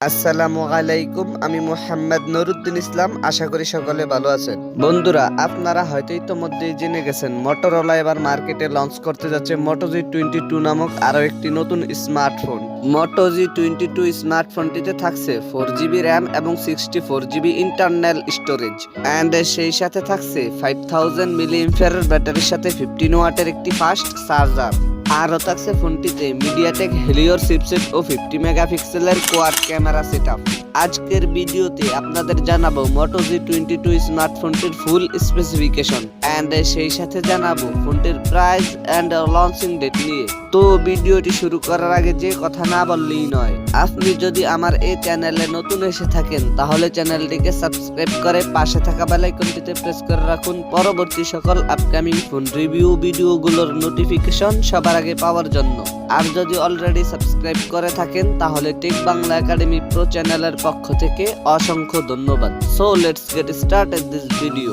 আসসালামু আলাইকুম, আমি মোহাম্মদ নুরুদ্দিন ইসলাম। আশা করি সকলে ভালো আছেন। বন্ধুরা, আপনারা হয়তো ইতোমধ্যেই জেনে গেছেন মোটরোলা এবার মার্কেটে লঞ্চ করতে যাচ্ছে Moto G22 নামক আরো একটি নতুন স্মার্টফোন। Moto G22 স্মার্টফোনটিতে থাকছে 4GB র্যাম এবং 64GB ইন্টারনাল স্টোরেজ এন্ড সেই সাথে থাকছে 5000 মিলিঅ্যাম্পিয়ার ব্যাটারির সাথে 15 ওয়াটের একটি ফাস্ট চার্জার। আরও থাকছে ফোনটিতে মিডিয়াটেক হেলিওর চিপসেট ও 50 মেগাপিক্সেলের কোয়াড ক্যামেরা সেটআপ। আজকের ভিডিওতে আপনাদের জানাবো Moto G22 স্মার্টফোনটির ফুল স্পেসিফিকেশন এন্ড সেই সাথে জানাবো ফোনটির প্রাইস এন্ড লঞ্চিং ডেট নিয়ে। তো ভিডিওটি শুরু করার আগে যে কথা না বললেই নয়, আপনি যদি আমার এই চ্যানেলে নতুন এসে থাকেন তাহলে চ্যানেলটিকে সাবস্ক্রাইব করে পাশে থাকা বেল আইকনটিতে প্রেস করে রাখুন পরবর্তী সকল আপকামিং ফোন রিভিউ ভিডিওগুলোর নোটিফিকেশন সবার আগে পাওয়ার জন্য। আর যদি অলরেডি সাবস্ক্রাইব করে থাকেন তাহলে টেক বাংলা একাডেমি প্রো চ্যানেলের পক্ষ থেকে অসংখ্য ধন্যবাদ। So let's get started this video.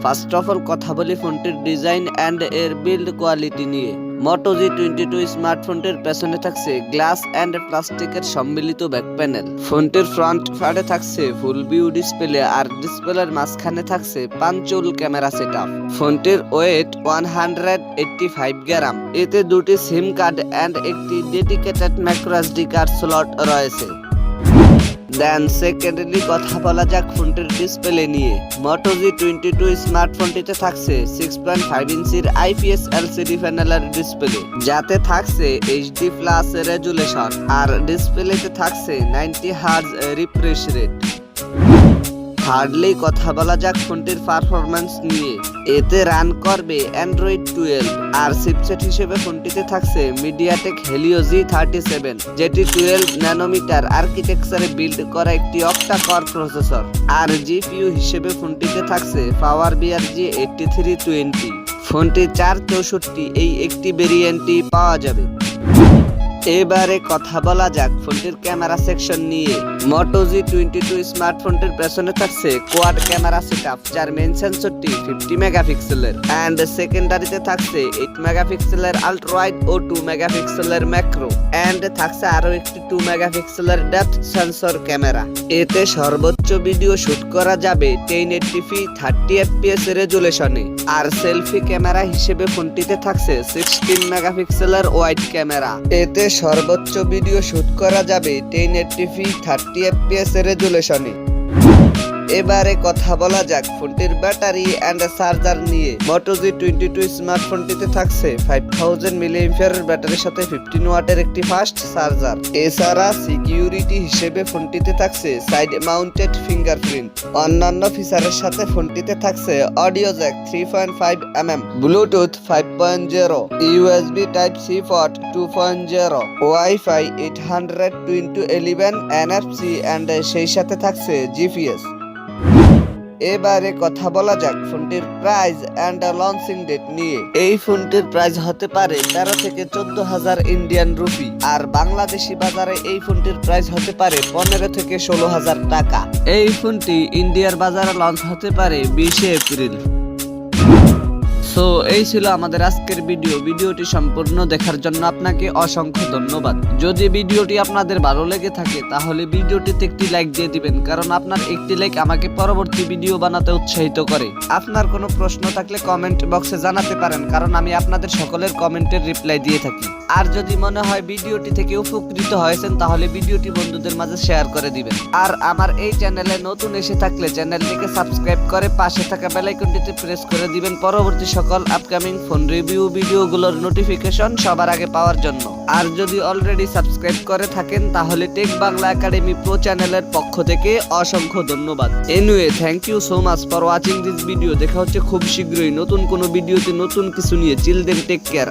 First of all কথা বলি ফোনটির ডিজাইন এন্ড এর বিল্ড কোয়ালিটি নিয়ে। Moto G22 স্মার্টফোনটির পেছনে থাকছে গ্লাস এন্ড প্লাস্টিকের সম্মিলিত ব্যাক প্যানেল। ফোনটির ফ্রন্ট পার্টে থাকছে ফুল ভিউ ডিসপ্লে আর ডিসপ্লের মাঝখানে থাকছে পাঞ্চুল ক্যামেরা সেটআপ। ফোনটির ওয়েট 185 গ্রাম। এতে দুটি সিম কার্ড এন্ড একটি ডেডিকেটেড মাইক্রোএসডি কার্ড স্লট রয়েছে। দেন সেকেন্ডলি কথা বলা যাক ফোনটির ডিসপ্লে নিয়ে। Moto G22 স্মার্টফোনটিতে থাকছে 6.5 ইঞ্চির IPS LCD প্যানেলের ডিসপ্লে, যাতে থাকছে HD+ রেজুলেশন আর ডিসপ্লেতে থাকছে 90 হার্জ রিফ্রেশ রেট। থার্ডলি কথা বলা যাক ফোনটির পারফরম্যান্স নিয়ে। এতে রান করবে Android 12 আর চিপসেট হিসেবে ফোনটিতে থাকছে মিডিয়াটেক হেলিও G37, যেটি 12 ন্যানোমিটার আর্কিটেকচারে বিল্ড করা একটি অক্টা কোর প্রসেসর। আর জিপিইউ হিসেবে ফোনটিতে থাকছে পাওয়ার G8320। ফোনটি 464 এই একটি ভেরিয়েন্টই পাওয়া যাবে। এবারে কথা বলা যাক ফোনটির ক্যামেরা সেকশন নিয়ে। Moto G22 স্মার্টফোনটির পেছনে থাকছে কোয়াড ক্যামেরা সেটআপ, যার মেইন সেন্সরটি 50 মেগাপিক্সেলের এন্ড সেকেন্ডারিতে থাকছে 8 মেগাপিক্সেলের আল্ট্রা ওয়াইড ও 2 মেগাপিক্সেলের ম্যাক্রো এন্ড থাকছে আরো একটি 2 মেগাপিক্সেলের ডেপথ সেন্সর ক্যামেরা। এতে সর্বোচ্চ ভিডিও শুট করা যাবে 1080p 30 fps রেজুলেশনে। আর সেলফি ক্যামেরা হিসেবে ফোনটিতে থাকছে 16 মেগাপিক্সেলের ওয়াইড ক্যামেরা। এতে সর্বোচ্চ ভিডিও শুট করা যাবে 1080p 30 fps রেজুলেশনে। এবারে কথা বলা যাক ফোনটির ব্যাটারি এন্ড চার্জার নিয়ে। Moto G22 স্মার্টফোনটিতে থাকছে 5000 মিলিঅ্যাম্পিয়ার ব্যাটারির সাথে 15 ওয়াটের একটি ফাস্ট চার্জার। এছাড়া সিকিউরিটি হিসেবে ফোনটিতে থাকছে সাইড মাউন্টেড ফিঙ্গারপ্রিন্ট। অন্যান্য ফিচারের সাথে ফোনটিতে থাকছে audio jack 3.5 mm, Bluetooth 5.0, USB type C port 2.0, wifi 802.11, NFC and সেই সাথে থাকছে GPS। এবারে কথা বলা যাক ফোনটির প্রাইস এন্ড লঞ্চিং ডেট নিয়ে। এই ফোনটির প্রাইস হতে পারে 13 থেকে 14,000 ইন্ডিয়ান রুপি আর বাংলাদেশি বাজারে এই ফোনটির প্রাইস হতে পারে 15 থেকে 16,000 টাকা। এই ফোনটি ইন্ডিয়ার বাজারে লঞ্চ হতে পারে 20 এপ্রিল। সো এই ছিল আমাদের আজকের ভিডিওটি সম্পূর্ণ দেখার জন্য আপনাকে অসংখ্য ধন্যবাদ। যদি ভিডিওটি আপনাদের ভালো লেগে থাকে তাহলে ভিডিওটিতে একটি লাইক দিয়ে দিবেন, কারণ আপনার একটি লাইক আমাকে পরবর্তী ভিডিও বানাতে উৎসাহিত করে। আপনার কোনো প্রশ্ন থাকলে কমেন্ট বক্সে জানাতে পারেন, কারণ আমি আপনাদের সকলের কমেন্টের রিপ্লাই দিয়ে থাকি। আর যদি মনে হয় ভিডিওটি থেকে উপকৃত হয়েছেন তাহলে ভিডিওটি বন্ধুদের মাঝে শেয়ার করে দিবেন। আর আমার এই চ্যানেলে নতুন এসে থাকলে চ্যানেলটিকে সাবস্ক্রাইব করে পাশে থাকা বেল আইকনটিতে প্রেস করে দিবেন পরবর্তী সকল আপকামিং ফোন রিভিউ ভিডিওগুলোর নোটিফিকেশন সবার আগে পাওয়ার জন্য। আর যদি অলরেডি সাবস্ক্রাইব করে থাকেন তাহলে টেক বাংলা একাডেমি প্রো চ্যানেলের পক্ষ থেকে অসংখ্য ধন্যবাদ। Anyway, thank you so much for watching this video. দেখা হচ্ছে খুব শীঘ্রই নতুন কোনো ভিডিওতে নতুন কিছু নিয়ে। চিল দেন, টেক কেয়ার।